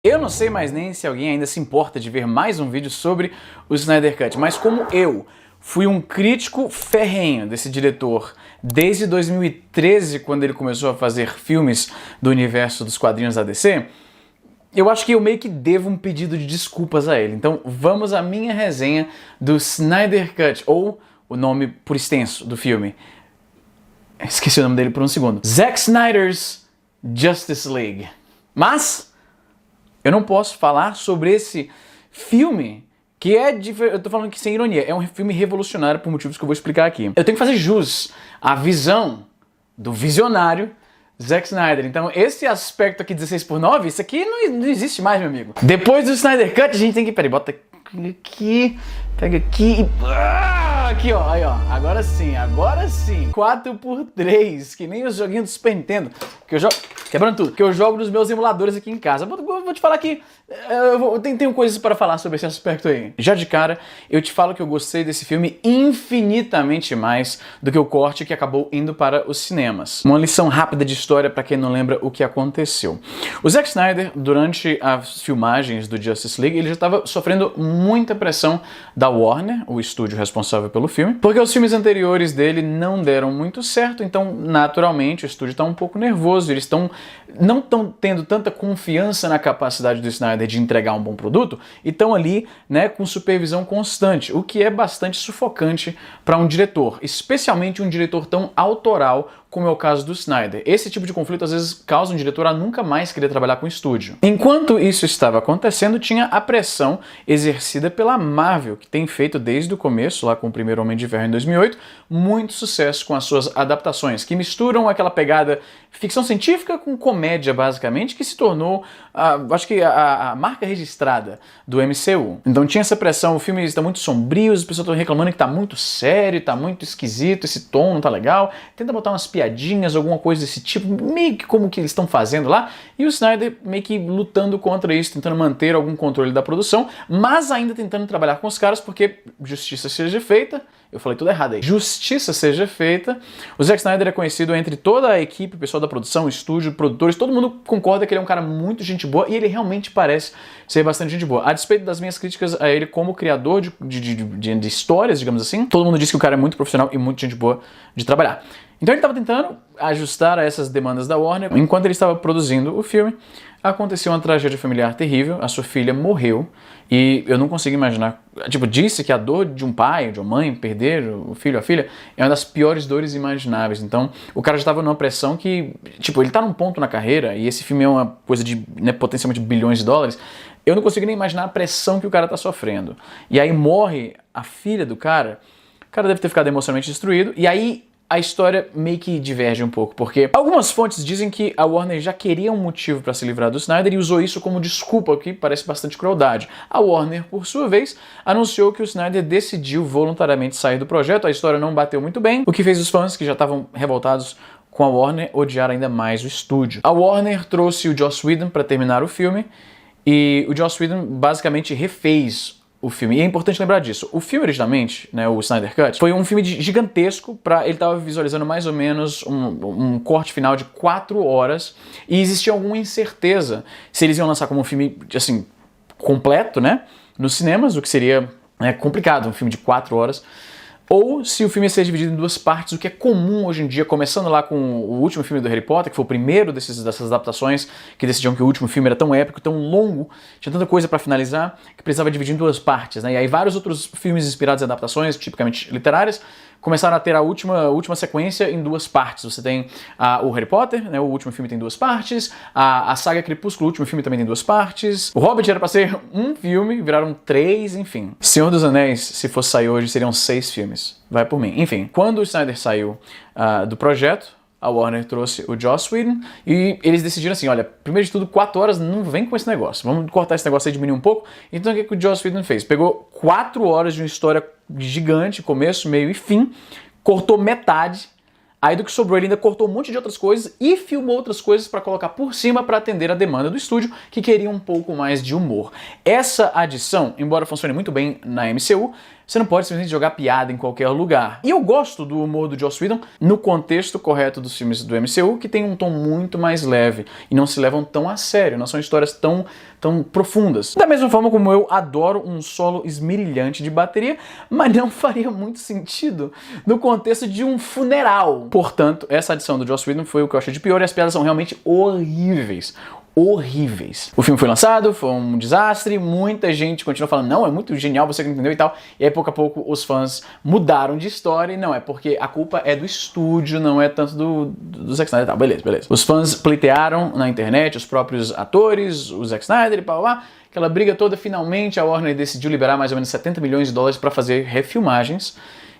Eu não sei mais nem se alguém ainda se importa de ver mais um vídeo sobre o Snyder Cut, mas como eu fui um crítico ferrenho desse diretor desde 2013, quando ele começou a fazer filmes do universo dos quadrinhos da DC, eu acho que eu meio que devo um pedido de desculpas a ele. Então vamos à minha resenha do Snyder Cut, ou o nome por extenso do filme. Esqueci o nome dele por um segundo. Zack Snyder's Justice League. Mas eu não posso falar sobre esse filme que é eu tô falando aqui sem ironia, é um filme revolucionário por motivos que eu vou explicar aqui. Eu tenho que fazer jus à visão do visionário Zack Snyder. Então esse aspecto aqui 16:9, isso aqui não existe mais, meu amigo. Depois do Snyder Cut a gente tem que, peraí, bota aqui, pega aqui e... aqui ó, aí ó, agora sim, 4x3, que nem os joguinhos do Super Nintendo, que eu jogo, quebrando tudo, que eu jogo nos meus emuladores aqui em casa. Vou te falar que eu tenho coisas para falar sobre esse aspecto aí. Já de cara, eu te falo que eu gostei desse filme infinitamente mais do que o corte que acabou indo para os cinemas. Uma lição rápida de história para quem não lembra o que aconteceu. O Zack Snyder, durante as filmagens do Justice League, ele já estava sofrendo muita pressão da Warner, o estúdio responsável pelo filme, porque os filmes anteriores dele não deram muito certo, então naturalmente o estúdio está um pouco nervoso, eles não estão tendo tanta confiança na capacidade do Snyder de entregar um bom produto e estão ali, né, com supervisão constante, o que é bastante sufocante para um diretor, especialmente um diretor tão autoral como é o caso do Snyder. Esse tipo de conflito às vezes causa um diretor a nunca mais querer trabalhar com o estúdio. Enquanto isso estava acontecendo, tinha a pressão exercida pela Marvel, que tem feito desde o começo, lá com o primeiro Homem de Ferro em 2008, muito sucesso com as suas adaptações, que misturam aquela pegada ficção científica com comédia, basicamente, que se tornou, acho que a marca registrada do MCU. Então tinha essa pressão, o filme está muito sombrio, as pessoas estão reclamando que está muito sério, está muito esquisito, esse tom não está legal, tenta botar umas piadinhas, alguma coisa desse tipo, meio que como que eles estão fazendo lá, e o Snyder meio que lutando contra isso, tentando manter algum controle da produção, mas ainda tentando trabalhar com os caras, porque justiça seja feita, eu falei tudo errado aí, justiça seja feita, o Zack Snyder é conhecido entre toda a equipe, o pessoal da produção, estúdio, produtores, todo mundo concorda que ele é um cara muito gente boa, e ele realmente parece ser bastante gente boa. A despeito das minhas críticas a ele como criador de histórias, digamos assim, todo mundo diz que o cara é muito profissional e muito gente boa de trabalhar. Então ele estava tentando ajustar a essas demandas da Warner. Enquanto ele estava produzindo o filme, aconteceu uma tragédia familiar terrível, a sua filha morreu, e eu não consigo imaginar, tipo, disse que a dor de um pai, de uma mãe, perder o filho, a filha, é uma das piores dores imagináveis. Então o cara já estava numa pressão que, tipo, ele está num ponto na carreira, e esse filme é uma coisa de, né, potencialmente bilhões de dólares, eu não consigo nem imaginar a pressão que o cara está sofrendo. E aí morre a filha do cara, o cara deve ter ficado emocionalmente destruído, e aí a história meio que diverge um pouco, porque algumas fontes dizem que a Warner já queria um motivo para se livrar do Snyder e usou isso como desculpa, o que parece bastante crueldade. A Warner, por sua vez, anunciou que o Snyder decidiu voluntariamente sair do projeto, a história não bateu muito bem, o que fez os fãs, que já estavam revoltados com a Warner, odiar ainda mais o estúdio. A Warner trouxe o Joss Whedon para terminar o filme, e o Joss Whedon basicamente refez o filme. E é importante lembrar disso. O filme originalmente, né, o Snyder Cut, foi um filme gigantesco, ele estava visualizando mais ou menos um corte final de 4 horas, e existia alguma incerteza se eles iam lançar como um filme, assim, completo, né, nos cinemas, o que seria, né, complicado, um filme de 4 horas, ou se o filme ia ser dividido em 2 partes, o que é comum hoje em dia, começando lá com o último filme do Harry Potter, que foi o primeiro dessas adaptações, que decidiam que o último filme era tão épico, tão longo, tinha tanta coisa para finalizar, que precisava dividir em 2 partes, né? E aí vários outros filmes inspirados em adaptações, tipicamente literárias, começaram a ter a última sequência em 2 partes. Você tem o Harry Potter, né, o último filme tem 2 partes, a saga Crepúsculo, o último filme também tem 2 partes, o Hobbit era pra ser um filme, viraram 3, enfim. Senhor dos Anéis, se fosse sair hoje, seriam 6 filmes. Vai por mim. Enfim, quando o Snyder saiu do projeto, a Warner trouxe o Joss Whedon e eles decidiram assim, olha, primeiro de tudo, 4 horas não vem com esse negócio, vamos cortar esse negócio aí, diminuir um pouco. Então o que o Joss Whedon fez? Pegou 4 horas de uma história gigante, começo, meio e fim, cortou metade, aí do que sobrou ele ainda cortou um monte de outras coisas e filmou outras coisas para colocar por cima para atender a demanda do estúdio, que queria um pouco mais de humor. Essa adição, embora funcione muito bem na MCU, você não pode simplesmente jogar piada em qualquer lugar. E eu gosto do humor do Joss Whedon no contexto correto dos filmes do MCU, que tem um tom muito mais leve e não se levam tão a sério, não são histórias tão tão profundas. Da mesma forma como eu adoro um solo esmerilhante de bateria, mas não faria muito sentido no contexto de um funeral. Portanto, essa adição do Joss Whedon foi o que eu achei de pior e as piadas são realmente horríveis. Horríveis. O filme foi lançado, foi um desastre, muita gente continuou falando, não, é muito genial, você que não entendeu e tal, e aí pouco a pouco os fãs mudaram de história, e não, é porque a culpa é do estúdio, não é tanto do Zack Snyder e tal, beleza. Os fãs pleitearam na internet, os próprios atores, o Zack Snyder e blá, aquela briga toda, finalmente a Warner decidiu liberar mais ou menos 70 milhões de dólares para fazer refilmagens,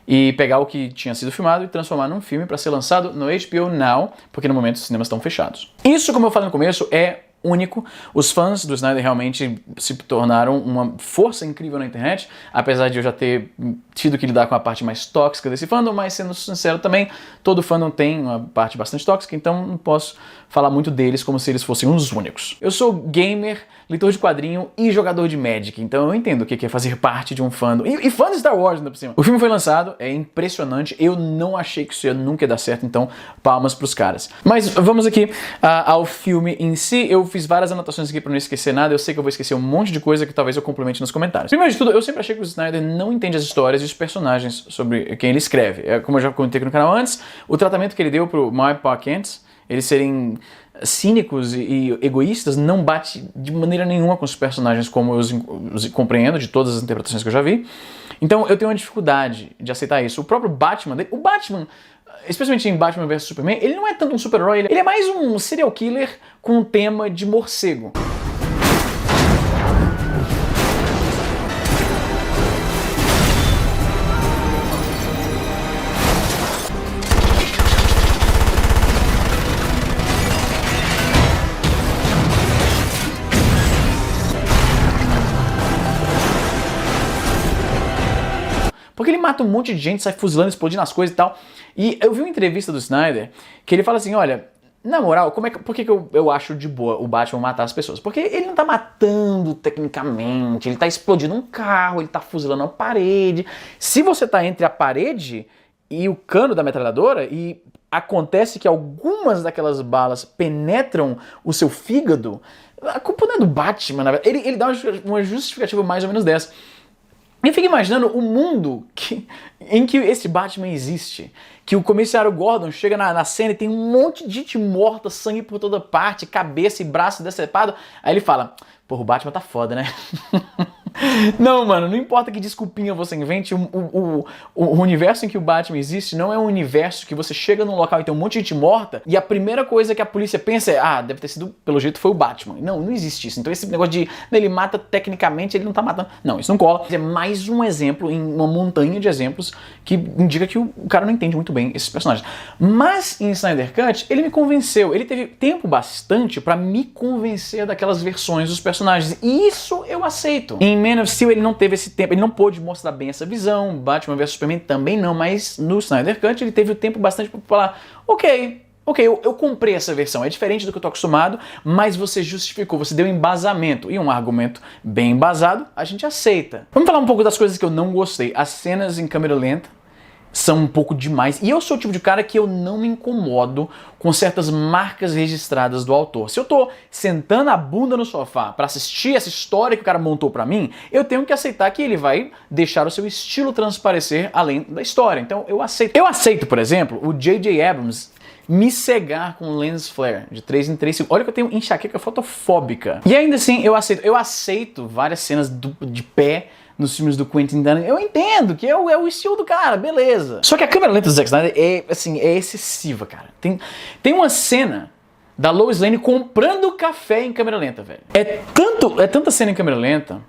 e pegar o que tinha sido filmado e transformar num filme para ser lançado no HBO Now, porque no momento os cinemas estão fechados. Isso, como eu falei no começo, é único. Os fãs do Snyder realmente se tornaram uma força incrível na internet, apesar de eu já ter tido que lidar com a parte mais tóxica desse fandom, mas sendo sincero também, todo fandom tem uma parte bastante tóxica, então não posso falar muito deles como se eles fossem os únicos. Eu sou gamer, leitor de quadrinho e jogador de Magic, então eu entendo o que é fazer parte de um fandom, e fã de Star Wars ainda por cima. O filme foi lançado, é impressionante, eu não achei que isso ia nunca dar certo, então palmas pros caras. Mas vamos aqui ao filme em si. Eu fiz várias anotações aqui pra não esquecer nada, eu sei que eu vou esquecer um monte de coisa que talvez eu complemente nos comentários. Primeiro de tudo, eu sempre achei que o Snyder não entende as histórias e os personagens sobre quem ele escreve. Como eu já comentei aqui no canal antes, o tratamento que ele deu pro My Pockets, eles serem cínicos e egoístas, não bate de maneira nenhuma com os personagens como eu os compreendo, de todas as interpretações que eu já vi. Então eu tenho uma dificuldade de aceitar isso. O próprio Batman, o Batman, especialmente em Batman vs Superman, ele não é tanto um super-herói, ele é mais um serial killer com um tema de morcego. Porque ele mata um monte de gente, sai fuzilando, explodindo as coisas e tal. E eu vi uma entrevista do Snyder que ele fala assim, olha, na moral, por que eu acho de boa o Batman matar as pessoas? Porque ele não tá matando tecnicamente, ele tá explodindo um carro, ele tá fuzilando uma parede. Se você tá entre a parede e o cano da metralhadora e acontece que algumas daquelas balas penetram o seu fígado, a culpa não é do Batman, na verdade. Ele dá uma justificativa mais ou menos dessa. Eu fico imaginando o mundo em que esse Batman existe. Que o comissário Gordon chega na cena e tem um monte de gente morta, sangue por toda parte, cabeça e braço decepado. Aí ele fala, porra, o Batman tá foda, né? Não, mano, não importa que desculpinha você invente, o universo em que o Batman existe não é um universo que você chega num local e tem um monte de gente morta e a primeira coisa que a polícia pensa é, deve ter sido, pelo jeito, foi o Batman. Não existe isso. Então esse negócio de ele mata tecnicamente, ele não tá matando. Não, isso não cola. É mais um exemplo em uma montanha de exemplos que indica que o cara não entende muito bem esses personagens. Mas em Snyder Cut, ele me convenceu. Ele teve tempo bastante pra me convencer daquelas versões dos personagens. E isso eu aceito. Em Man of Steel ele não teve esse tempo, ele não pôde mostrar bem essa visão, Batman vs Superman também não, mas no Snyder Cut ele teve o tempo bastante para falar, ok, eu comprei essa versão, é diferente do que eu tô acostumado, mas você justificou, você deu embasamento, e um argumento bem embasado, a gente aceita. Vamos falar um pouco das coisas que eu não gostei. As cenas em câmera lenta são um pouco demais. E eu sou o tipo de cara que eu não me incomodo com certas marcas registradas do autor. Se eu tô sentando a bunda no sofá pra assistir essa história que o cara montou pra mim, eu tenho que aceitar que ele vai deixar o seu estilo transparecer além da história. Então eu aceito. Eu aceito, por exemplo, o J.J. Abrams me cegar com lens flare de 3 em 3 segundos. Olha que eu tenho enxaqueca fotofóbica. E ainda assim eu aceito várias cenas de pé nos filmes do Quentin Tarantino. Eu entendo que é o estilo do cara, beleza. Só que a câmera lenta do Zack Snyder é excessiva, cara. Tem uma cena da Lois Lane comprando café em câmera lenta, velho. É tanta cena em câmera lenta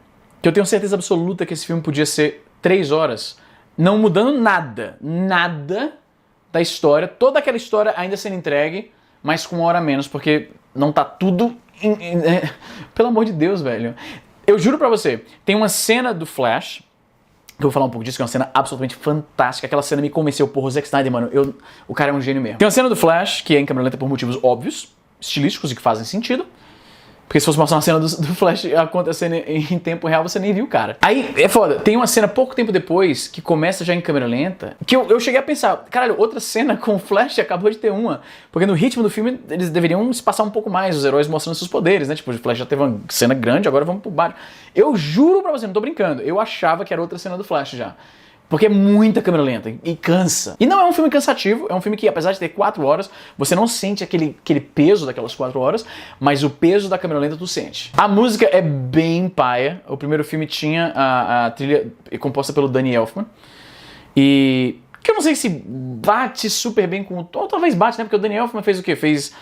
que eu tenho certeza absoluta que esse filme podia ser 3 horas, não mudando nada da história, toda aquela história ainda sendo entregue, mas com 1 hora a menos, porque não tá tudo... Pelo amor de Deus, velho. Eu juro pra você, tem uma cena do Flash, que eu vou falar um pouco disso, que é uma cena absolutamente fantástica. Aquela cena me convenceu, porra, o Zack Snyder, mano, o cara é um gênio mesmo. Tem uma cena do Flash, que é em câmera lenta por motivos óbvios, estilísticos e que fazem sentido, Porque se fosse mostrar uma cena do Flash acontecendo em tempo real, você nem viu o cara. Aí, é foda. Tem uma cena pouco tempo depois, que começa já em câmera lenta, que eu cheguei a pensar, caralho, outra cena com o Flash acabou de ter uma. Porque no ritmo do filme, eles deveriam espaçar um pouco mais, os heróis mostrando seus poderes, né? Tipo, o Flash já teve uma cena grande, agora vamos pro Batman. Eu juro pra você, não tô brincando, eu achava que era outra cena do Flash já. Porque é muita câmera lenta e cansa. E não é um filme cansativo, é um filme que, apesar de ter 4 horas, você não sente aquele peso daquelas 4 horas, mas o peso da câmera lenta tu sente. A música é bem paia. O primeiro filme tinha a trilha composta pelo Danny Elfman. E que eu não sei se bate super bem com... Ou talvez bate, né? Porque o Danny Elfman fez o quê? Fez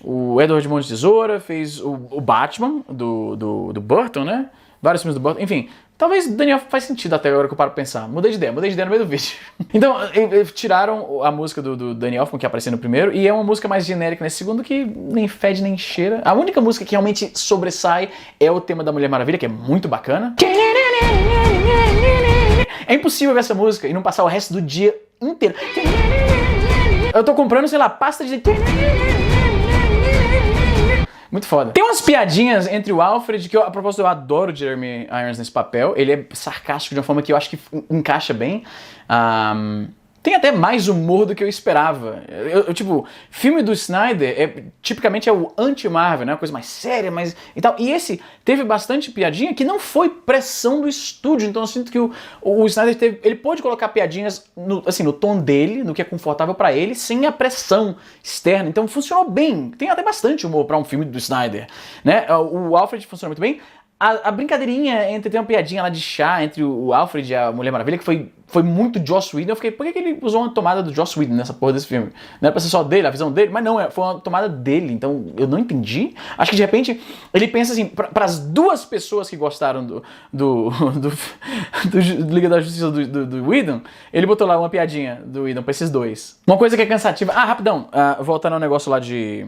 o Edward Mãos de Tesoura, fez o Batman do Burton, né? Vários filmes do Burton, enfim... Talvez Daniel faz sentido até agora que eu paro pra pensar. Mudei de ideia no meio do vídeo. Então, tiraram a música do Danny Elfman, que apareceu no primeiro, e é uma música mais genérica nesse segundo, que nem fede nem cheira. A única música que realmente sobressai é o tema da Mulher Maravilha, que é muito bacana. É impossível ver essa música e não passar o resto do dia inteiro. Eu tô comprando, sei lá, pasta de... Muito foda. Tem umas piadinhas entre o Alfred, que a propósito eu adoro o Jeremy Irons nesse papel. Ele é sarcástico de uma forma que eu acho que encaixa bem. Tem até mais humor do que eu esperava. Tipo, filme do Snyder tipicamente é o anti-Marvel, né? Uma coisa mais séria, mais e tal. E esse teve bastante piadinha que não foi pressão do estúdio. Então eu sinto que o Snyder ele pôde colocar piadinhas no tom dele, no que é confortável pra ele, sem a pressão externa. Então funcionou bem. Tem até bastante humor pra um filme do Snyder, né? O Alfred funciona muito bem. A brincadeirinha tem uma piadinha lá de chá entre o Alfred e a Mulher Maravilha, que foi muito Joss Whedon. Eu fiquei, por que ele usou uma tomada do Joss Whedon nessa porra desse filme? Não era pra ser só dele, a visão dele? Mas não, foi uma tomada dele, então eu não entendi. Acho que de repente ele pensa assim, pras duas pessoas que gostaram do Liga da Justiça do Whedon, ele botou lá uma piadinha do Whedon pra esses dois. Uma coisa que é cansativa... rapidão, voltando ao negócio lá de...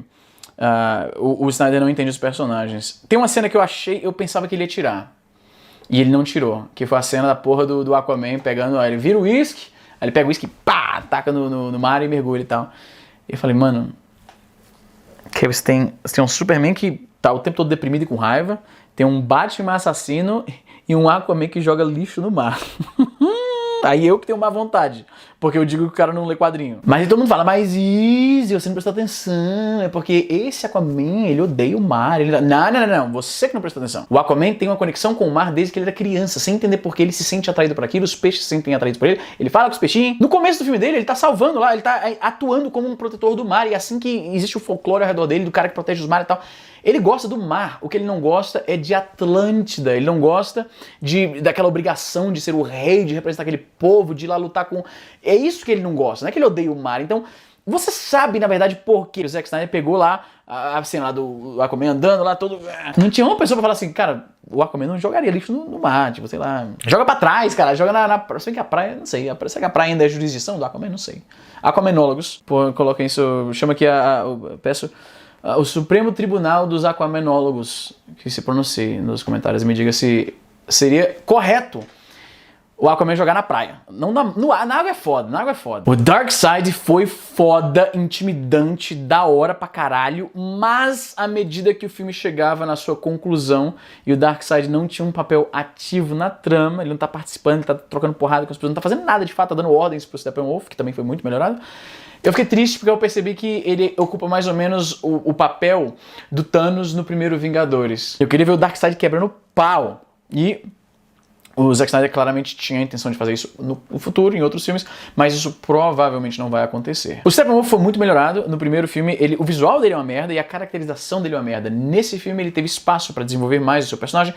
o Snyder não entende os personagens. Tem uma cena que eu pensava que ele ia tirar. E ele não tirou. Que foi a cena da porra do Aquaman pegando... Ele vira o uísque, aí ele pega o uísque, pá, taca no mar e mergulha e tal. E eu falei, mano... Que você tem um Superman que tá o tempo todo deprimido e com raiva, tem um Batman assassino e um Aquaman que joga lixo no mar. Aí eu que tenho má vontade, porque eu digo que o cara não lê quadrinho. Mas aí todo mundo fala, mas Easy, você não prestou atenção, é porque esse Aquaman, ele odeia o mar. Não, você que não prestou atenção. O Aquaman tem uma conexão com o mar desde que ele era criança, sem entender por que ele se sente atraído por aquilo, os peixes se sentem atraídos por ele, ele fala com os peixinhos. No começo do filme dele, ele tá salvando lá, ele tá atuando como um protetor do mar, e é assim que existe o folclore ao redor dele, do cara que protege os mares e tal. Ele gosta do mar, o que ele não gosta é de Atlântida, ele não gosta daquela obrigação de ser o rei, de representar aquele povo, de ir lá lutar com... É isso que ele não gosta, não é que ele odeia o mar. Então, você sabe, na verdade, por que o Zack Snyder pegou lá a cena lá do Aquaman andando lá todo... Não tinha uma pessoa pra falar assim, cara, o Aquaman não jogaria lixo no mar, tipo, sei lá... Joga pra trás, cara, joga na... Sei que a praia, não sei, será que a praia ainda é jurisdição do Aquaman? Não sei. Aquamanólogos, coloquem isso, chama aqui peço... O Supremo Tribunal dos Aquamanólogos, que se pronuncie nos comentários e me diga se seria correto o Aquaman jogar na praia. Não na água é foda, na água é foda. O Darkseid foi foda, intimidante, da hora pra caralho, mas à medida que o filme chegava na sua conclusão e o Darkseid não tinha um papel ativo na trama, ele não tá participando, ele tá trocando porrada com as pessoas, não tá fazendo nada de fato, tá dando ordens pro Steppenwolf, que também foi muito melhorado. Eu fiquei triste porque eu percebi que ele ocupa mais ou menos o papel do Thanos no primeiro Vingadores. Eu queria ver o Darkseid quebrando pau. E o Zack Snyder claramente tinha a intenção de fazer isso no futuro, em outros filmes, mas isso provavelmente não vai acontecer. O Steppenwolf foi muito melhorado. No primeiro filme, o visual dele é uma merda e a caracterização dele é uma merda. Nesse filme, ele teve espaço para desenvolver mais o seu personagem.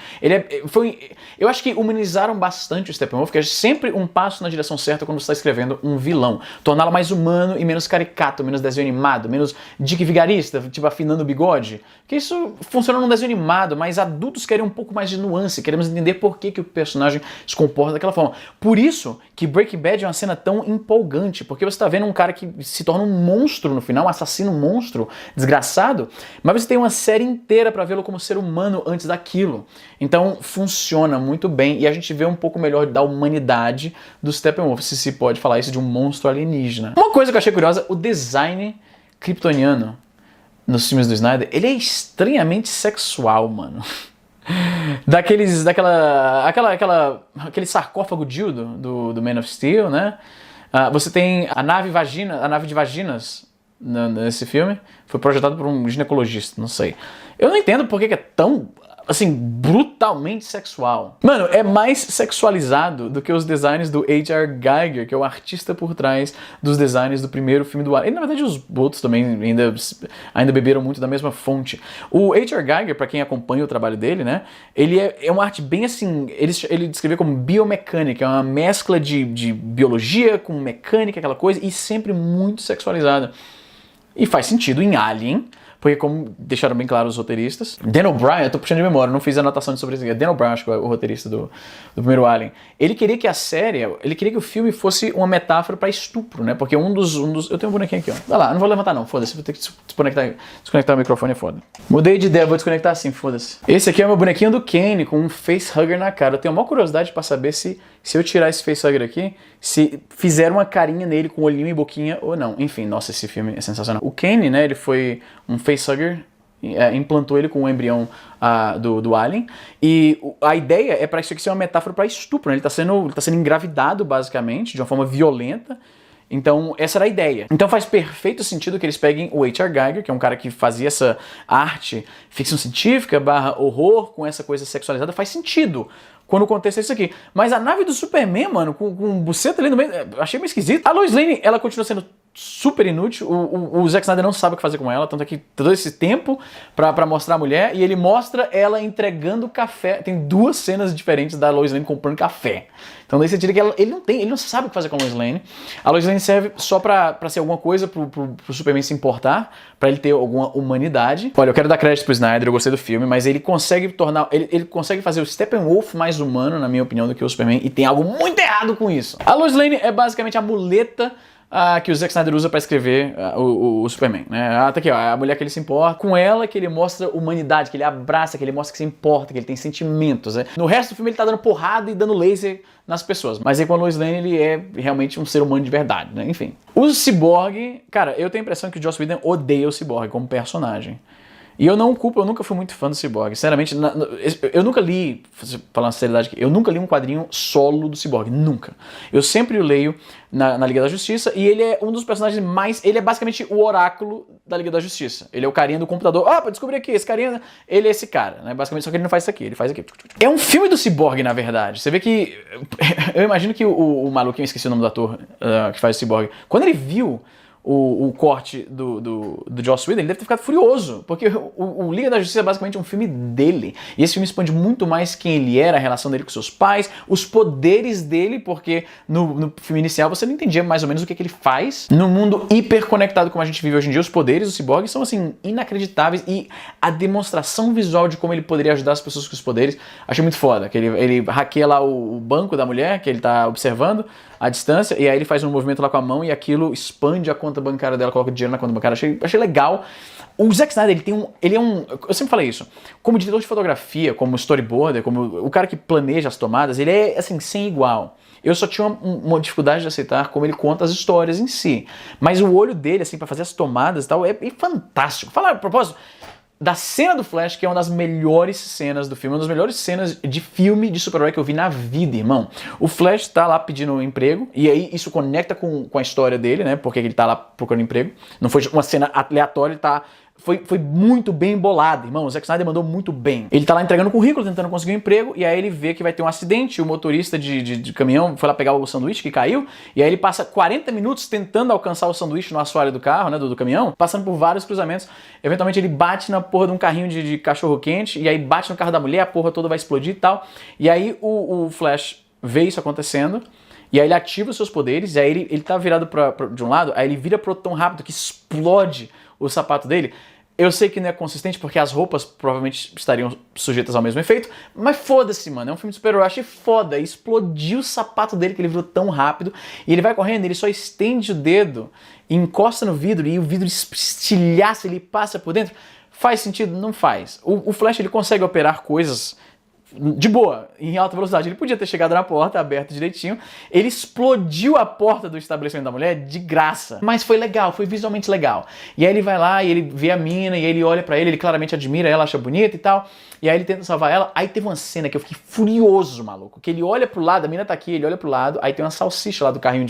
Eu acho que humanizaram bastante o Steppenwolf, que é sempre um passo na direção certa quando você está escrevendo um vilão. Torná-lo mais humano e menos caricato, menos desenho animado, menos Dick Vigarista, tipo afinando o bigode. Porque isso funciona num desenho animado, mas adultos querem um pouco mais de nuance, queremos entender por que o personagem se comporta daquela forma. Por isso que Breaking Bad é uma cena tão empolgante, porque você tá vendo um cara que se torna um monstro no final, um assassino monstro, desgraçado, mas você tem uma série inteira pra vê-lo como ser humano antes daquilo. Então funciona muito bem e a gente vê um pouco melhor da humanidade do Steppenwolf, se pode falar isso de um monstro alienígena. Uma coisa que eu achei curiosa, o design kryptoniano nos filmes do Snyder, ele é estranhamente sexual, mano. Aquele sarcófago dildo do Man of Steel, né? Você tem a nave de vaginas nesse filme. Foi projetado por um ginecologista, não sei. Eu não entendo por que é tão, assim, brutalmente sexual. Mano, é mais sexualizado do que os designs do H.R. Giger, que é o artista por trás dos designs do primeiro filme do Alien. E, na verdade, os outros também ainda beberam muito da mesma fonte. O H.R. Giger, pra quem acompanha o trabalho dele, né, ele é uma arte bem assim, ele descreveu como biomecânica, é uma mescla de biologia com mecânica, aquela coisa, e sempre muito sexualizada. E faz sentido em Alien, porque como deixaram bem claro os roteiristas, Dan O'Brien, eu tô puxando de memória, não fiz anotação sobre isso aqui, Dan O'Brien, acho que é o roteirista do primeiro Alien, ele queria que ele queria que o filme fosse uma metáfora pra estupro, né, porque um dos eu tenho um bonequinho aqui, ó, vai lá, não vou levantar não, foda-se, vou ter que desconectar o microfone, é foda. Mudei de ideia, vou desconectar assim, foda-se. Esse aqui é o meu bonequinho do Kane, com um facehugger na cara, eu tenho uma curiosidade pra saber se eu tirar esse facehugger aqui, se fizeram uma carinha nele com olhinho e boquinha ou não. Enfim, nossa, esse filme é sensacional. O Kane, né, ele foi um facehugger, implantou ele com o embrião do Alien, e a ideia é para isso aqui ser uma metáfora para estupro, né? Ele tá sendo engravidado, basicamente, de uma forma violenta. Então, essa era a ideia. Então faz perfeito sentido que eles peguem o H.R. Giger, que é um cara que fazia essa arte ficção científica / horror, com essa coisa sexualizada, faz sentido quando o contexto é isso aqui. Mas a nave do Superman, mano, com buceta ali no meio, achei meio esquisito. A Lois Lane, ela continua sendo super inútil, o Zack Snyder não sabe o que fazer com ela, tanto é que todo esse tempo pra mostrar a mulher, e ele mostra ela entregando café. Tem duas cenas diferentes da Lois Lane comprando café. Então daí você tira que ele não sabe o que fazer com a Lois Lane. A Lois Lane serve só pra ser alguma coisa pro Superman se importar, pra ele ter alguma humanidade. Olha, eu quero dar crédito pro Snyder, eu gostei do filme, mas ele consegue ele consegue fazer o Steppenwolf mais humano, na minha opinião, do que o Superman, e tem algo muito errado com isso. A Lois Lane é basicamente a muleta que o Zack Snyder usa pra escrever o Superman, né? Tá aqui, ó, a mulher que ele se importa, com ela que ele mostra humanidade, que ele abraça, que ele mostra que se importa, que ele tem sentimentos, né? No resto do filme ele tá dando porrada e dando laser nas pessoas, mas aí com a Lois Lane ele é realmente um ser humano de verdade, né? Enfim. O Cyborg, cara, eu tenho a impressão que o Joss Whedon odeia o Cyborg como personagem. E eu nunca fui muito fã do Cyborg. Sinceramente, eu nunca li, falando a seriedade aqui, eu nunca li um quadrinho solo do Cyborg. Nunca. Eu sempre o leio na Liga da Justiça, e ele é um dos personagens mais... Ele é basicamente o oráculo da Liga da Justiça. Ele é o carinha do computador. Pra descobrir aqui, esse carinha, ele é esse cara, né? Basicamente, só que ele não faz isso aqui, ele faz aqui. É um filme do Cyborg, na verdade. Você vê que... Eu imagino que o maluquinho, esqueci o nome do ator que faz o Cyborg, quando ele viu o corte do Joss Whedon, ele deve ter ficado furioso, porque o Liga da Justiça é basicamente um filme dele, e esse filme expande muito mais quem ele era, a relação dele com seus pais, os poderes dele, porque no filme inicial você não entendia mais ou menos o que ele faz. No mundo hiperconectado como a gente vive hoje em dia, os poderes do Cyborg são assim, inacreditáveis, e a demonstração visual de como ele poderia ajudar as pessoas com os poderes, achei muito foda, que ele hackeia lá o banco da mulher, que ele tá observando à distância, e aí ele faz um movimento lá com a mão e aquilo expande a conta bancária dela, coloca dinheiro na conta bancária. Achei legal. O Zack Snyder, ele é um... Eu sempre falei isso. Como diretor de fotografia, como storyboarder, como o cara que planeja as tomadas, ele é, assim, sem igual. Eu só tinha uma dificuldade de aceitar como ele conta as histórias em si. Mas o olho dele, assim, pra fazer as tomadas e tal, é fantástico. Falar a propósito da cena do Flash, que é uma das melhores cenas do filme, uma das melhores cenas de filme de super-herói que eu vi na vida, irmão. O Flash tá lá pedindo um emprego, e aí isso conecta com a história dele, né? Porque ele tá lá procurando emprego. Não foi uma cena aleatória, ele tá... Foi muito bem bolado, irmão. O Zack Snyder mandou muito bem. Ele tá lá entregando currículo, tentando conseguir um emprego, e aí ele vê que vai ter um acidente, o motorista de caminhão foi lá pegar o sanduíche que caiu, e aí ele passa 40 minutos tentando alcançar o sanduíche no assoalho do carro, né, do caminhão, passando por vários cruzamentos. Eventualmente ele bate na porra de um carrinho de cachorro-quente, e aí bate no carro da mulher, a porra toda vai explodir e tal. E aí o Flash vê isso acontecendo, e aí ele ativa os seus poderes, e aí ele tá virado de um lado, aí ele vira pro tão rápido que explode o sapato dele. Eu sei que não é consistente porque as roupas provavelmente estariam sujeitas ao mesmo efeito, mas foda-se, mano, é um filme de super-herói, achei foda, explodiu o sapato dele que ele virou tão rápido, e ele vai correndo, ele só estende o dedo, encosta no vidro, e o vidro estilhaça, ele passa por dentro. Faz sentido? Não faz. O Flash, ele consegue operar coisas de boa, em alta velocidade. Ele podia ter chegado na porta, aberta direitinho. Ele explodiu a porta do estabelecimento da mulher de graça. Mas foi legal, foi visualmente legal. E aí ele vai lá e ele vê a mina e ele olha pra ele claramente admira ela, acha bonita e tal. E aí ele tenta salvar ela. Aí teve uma cena que eu fiquei furioso, maluco. Que ele olha pro lado, a mina tá aqui, ele olha pro lado, aí tem uma salsicha lá do carrinho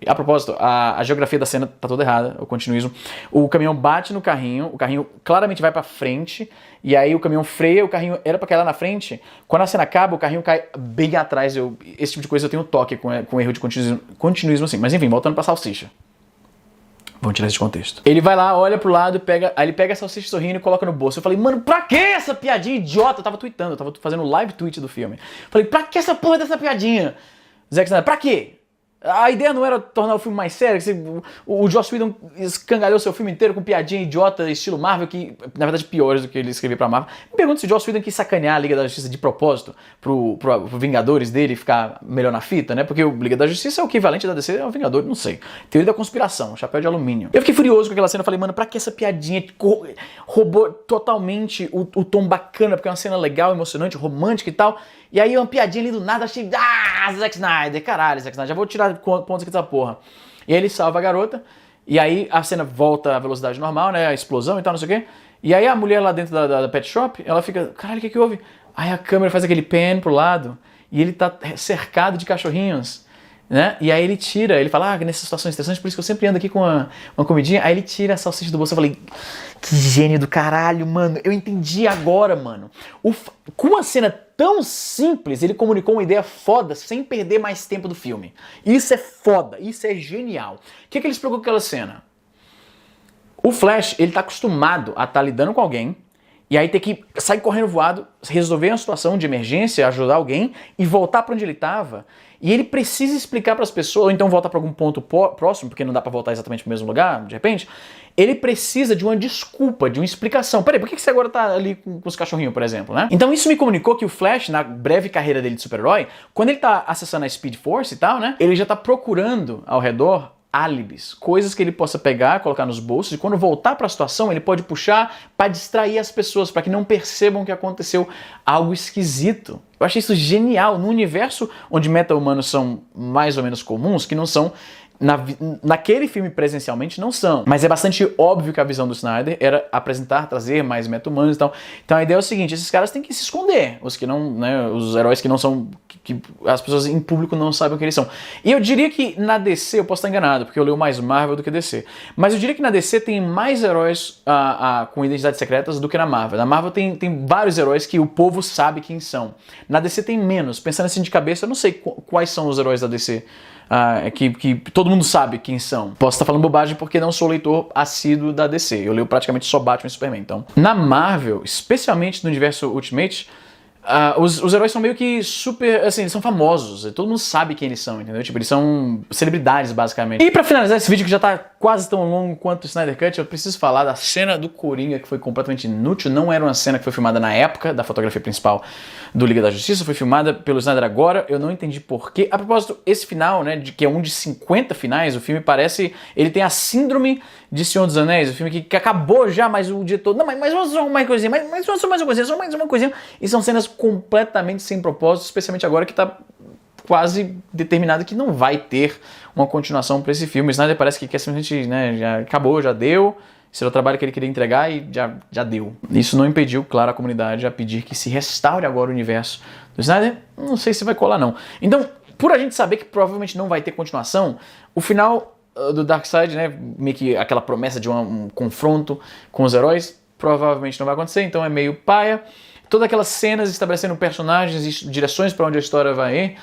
A propósito, a geografia da cena tá toda errada, o continuismo. O caminhão bate no carrinho, o carrinho claramente vai pra frente, e aí o caminhão freia, o carrinho era pra cair lá na frente. Quando a cena acaba, o carrinho cai bem atrás. Esse tipo de coisa eu tenho toque com erro de continuismo assim. Mas enfim, voltando pra salsicha. Vamos tirar isso de contexto. Ele vai lá, olha pro lado, aí ele pega a salsicha sorrindo e coloca no bolso. Eu falei, mano, pra que essa piadinha idiota? Eu tava tweetando, eu tava fazendo live tweet do filme. Falei, pra que essa porra dessa piadinha? Zack Snyder, pra quê? A ideia não era tornar o filme mais sério, o Joss Whedon escangalhou seu filme inteiro com piadinha idiota, estilo Marvel, que na verdade piores do que ele escreveu pra Marvel. Me pergunto se o Joss Whedon quis sacanear a Liga da Justiça de propósito pro Vingadores dele ficar melhor na fita, né? Porque o Liga da Justiça é o equivalente da DC ao Vingador, não sei. Teoria da conspiração, chapéu de alumínio. Eu fiquei furioso com aquela cena, eu falei, mano, pra que essa piadinha roubou totalmente o tom bacana, porque é uma cena legal, emocionante, romântica e tal. E aí uma piadinha ali do nada, achei, Zack Snyder, caralho, Zack Snyder, já vou tirar pontos aqui dessa porra. E aí ele salva a garota, e aí a cena volta à velocidade normal, né, a explosão e tal, não sei o quê. E aí a mulher lá dentro da pet shop, ela fica, caralho, o que houve? Aí a câmera faz aquele pan pro lado, e ele tá cercado de cachorrinhos, né? E aí ele tira, ele fala, nessas situações estressantes, por isso que eu sempre ando aqui com uma comidinha. Aí ele tira a salsicha do bolso, eu falei, que gênio do caralho, mano, eu entendi agora, mano. Com uma cena tão simples, ele comunicou uma ideia foda sem perder mais tempo do filme. Isso é foda, isso é genial. O que ele explicou com aquela cena? O Flash, ele tá acostumado a estar lidando com alguém, e aí ter que sair correndo voado, resolver uma situação de emergência, ajudar alguém e voltar para onde ele estava. E ele precisa explicar para as pessoas, ou então voltar para algum ponto próximo, porque não dá para voltar exatamente para o mesmo lugar, de repente. Ele precisa de uma desculpa, de uma explicação. Peraí, por que você agora tá ali com os cachorrinhos, por exemplo, né? Então isso me comunicou que o Flash, na breve carreira dele de super-herói, quando ele tá acessando a Speed Force e tal, né? Ele já tá procurando ao redor álibis, coisas que ele possa pegar, colocar nos bolsos, e quando voltar para a situação, ele pode puxar para distrair as pessoas, para que não percebam que aconteceu algo esquisito. Eu achei isso genial, num universo onde meta-humanos são mais ou menos comuns, que não são naquele filme presencialmente não são, mas é bastante óbvio que a visão do Snyder era apresentar, trazer mais meta-humanos e tal. Então a ideia é o seguinte, esses caras têm que se esconder, os que não, né, os heróis que não são, que as pessoas em público não sabem o que eles são. E eu diria que na DC, eu posso estar enganado, porque eu leio mais Marvel do que DC, mas eu diria que na DC tem mais heróis com identidades secretas do que na Marvel. Na Marvel tem vários heróis que o povo sabe quem são. Na DC tem menos. Pensando assim de cabeça, eu não sei quais são os heróis da DC. Que todo mundo sabe quem são. Posso estar falando bobagem porque não sou leitor assíduo da DC. Eu leio praticamente só Batman e Superman. Então, na Marvel, especialmente no universo Ultimate, os heróis são meio que super, assim, eles são famosos, todo mundo sabe quem eles são, entendeu? Tipo, eles são celebridades, basicamente. E pra finalizar esse vídeo, que já tá quase tão longo quanto o Snyder Cut, eu preciso falar da cena do Coringa, que foi completamente inútil. Não era uma cena que foi filmada na época da fotografia principal do Liga da Justiça, foi filmada pelo Snyder agora, eu não entendi porquê. A propósito, esse final, né, que é um de 50 finais, o filme parece, ele tem a síndrome de Senhor dos Anéis, o filme que acabou já, mas o diretor, não, mas vamos só mais coisinha, mas só mais uma coisinha, só mais uma coisinha, e são cenas completamente sem propósito, especialmente agora que tá quase determinado que não vai ter uma continuação para esse filme. O Snyder parece que quer simplesmente, né, já acabou, já deu, esse era o trabalho que ele queria entregar e já deu. Isso não impediu, claro, a comunidade a pedir que se restaure agora o universo do Snyder. Não sei se vai colar, não. Então, por a gente saber que provavelmente não vai ter continuação, o final do Darkseid, né, meio que aquela promessa de um confronto com os heróis, provavelmente não vai acontecer, então é meio paia. Todas aquelas cenas estabelecendo personagens e direções para onde a história vai ir,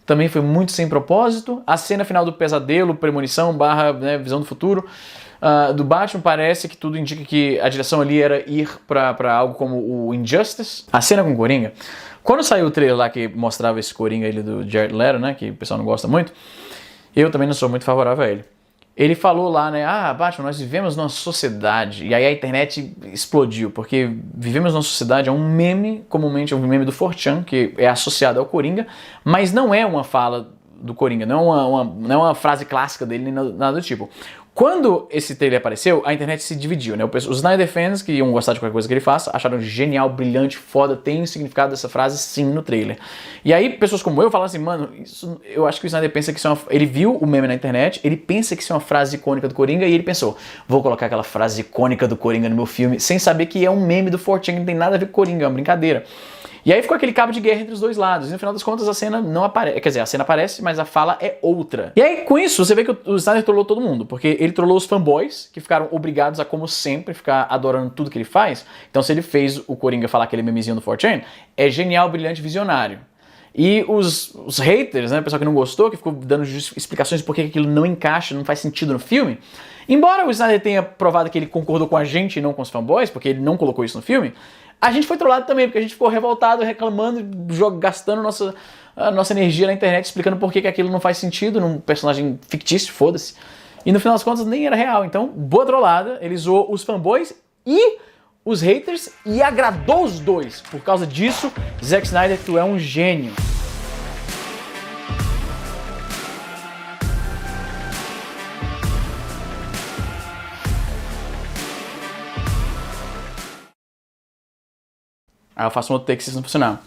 também foi muito sem propósito. A cena final do pesadelo, premonição, né, visão do futuro, do Batman, parece que tudo indica que a direção ali era ir para algo como o Injustice. A cena com o Coringa, quando saiu o trailer lá que mostrava esse Coringa ali do Jared Leto, né, que o pessoal não gosta muito, eu também não sou muito favorável a ele. Ele falou lá, né, Batman, nós vivemos numa sociedade, e aí a internet explodiu, porque vivemos numa sociedade, é um meme, comumente é um meme do 4chan, que é associado ao Coringa, mas não é uma fala do Coringa, não é uma frase clássica dele, nem nada do tipo. Quando esse trailer apareceu, a internet se dividiu, né? Os Snyder fans que iam gostar de qualquer coisa que ele faça, acharam genial, brilhante, foda, tem o significado dessa frase sim no trailer. E aí, pessoas como eu falaram assim, mano, eu acho que o Snyder pensa que isso é ele viu o meme na internet, ele pensa que isso é uma frase icônica do Coringa e ele pensou, vou colocar aquela frase icônica do Coringa no meu filme, sem saber que é um meme do 4chan, que não tem nada a ver com Coringa, é uma brincadeira. E aí ficou aquele cabo de guerra entre os dois lados. E no final das contas a cena não aparece. Quer dizer, a cena aparece, mas a fala é outra. E aí com isso você vê que o Snyder trollou todo mundo. Porque ele trollou os fanboys, que ficaram obrigados a, como sempre, ficar adorando tudo que ele faz. Então se ele fez o Coringa falar aquele memezinho do 4chan, é genial, brilhante, visionário. E os haters, né, o pessoal que não gostou, que ficou dando explicações de por que aquilo não encaixa, não faz sentido no filme. Embora o Snyder tenha provado que ele concordou com a gente e não com os fanboys, porque ele não colocou isso no filme, a gente foi trollado também, porque a gente ficou revoltado, reclamando, gastando a nossa energia na internet, explicando por que aquilo não faz sentido num personagem fictício, foda-se. E no final das contas nem era real. Então, boa trollada, ele zoou os fanboys e os haters e agradou os dois. Por causa disso, Zack Snyder, tu é um gênio. Aí eu faço um outro take se isso não funcionar.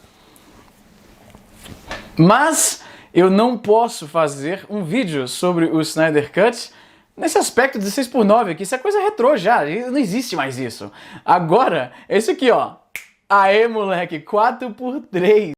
Mas eu não posso fazer um vídeo sobre o Snyder Cut nesse aspecto 16:9 aqui. Isso é coisa retrô já, não existe mais isso. Agora, esse aqui ó. Aê moleque, 4:3.